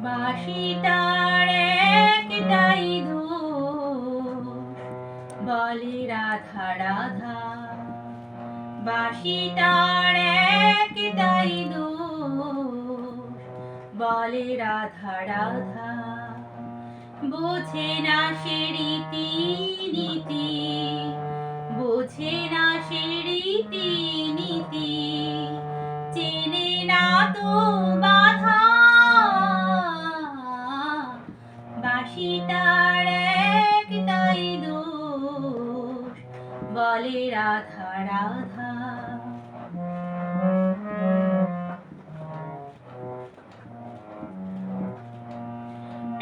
বাঁশিটার একটাই দোষ, বলে রাধা রাধা। বাঁশিটার একটাই দোষ, বলে রাধা রাধা। বোঝে না সে রীতি নীতি, বোঝে না সে রীতি নীতি, চেনে না তো বাধা। বাঁশিটার একটাই দোষ, বলে রাধা রাধা।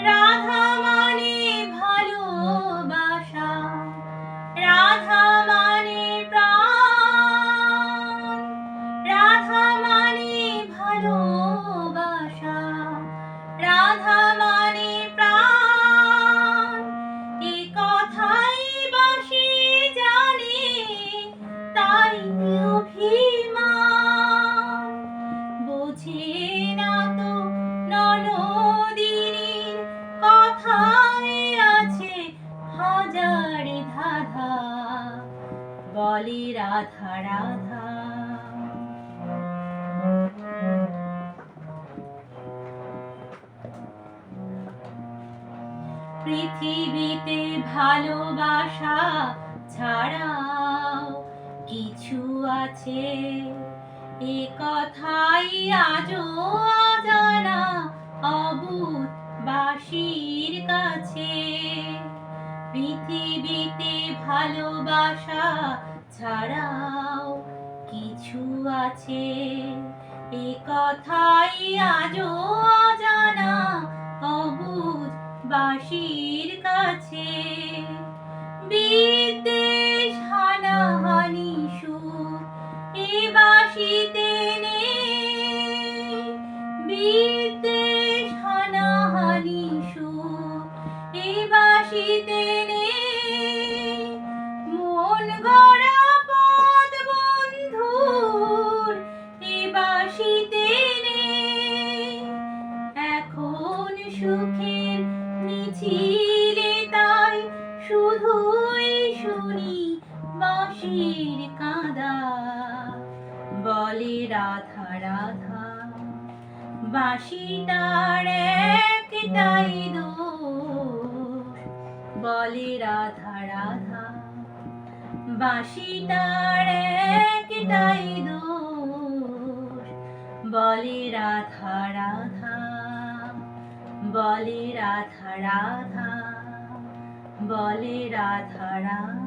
রাধা মানে ভালোবাসা, রাধা মানে প্রাণ, রাধা মানে ভালোবাসা, রাধা মানে প্রাণ। এ কথাই বাঁশি জানে, তাই অভিমান। বোঝে না তো ননদিনীর কথায় আছে হাজারে ধাঁধা, বলে রাধা রাধা। পৃথিবীতে ভালোবাসা ছাড়াও কিছু আছে, এ কথাই আজও অজানা অবুঝ বাঁশির কাছে। পৃথিবীতে ভালোবাসা ছাড়াও কিছু আছে, এ কথাই আজও অজানা অবুঝ বাঁশির কাছে। বিদ্বেষ হানাহানি সুর এ বাঁশিতে নেই, বিদ্বেষ হানাহানি সুর এ বাঁশিতে নেই। মন গড়া পদ বন্ধুর এ বাঁশিতে নেই। এখন সুখের মিছিলে তাই শুধুই শুনি বাঁশির কাঁদা, বলে রাধা রাধা। বাঁশিটার একটাই দোষ, বলে রাধা রাধা। বাঁশিটার একটাই দোষ, বলে রাধা রাধা, বলে রাধা রাধা, বলে রাধা রাধা।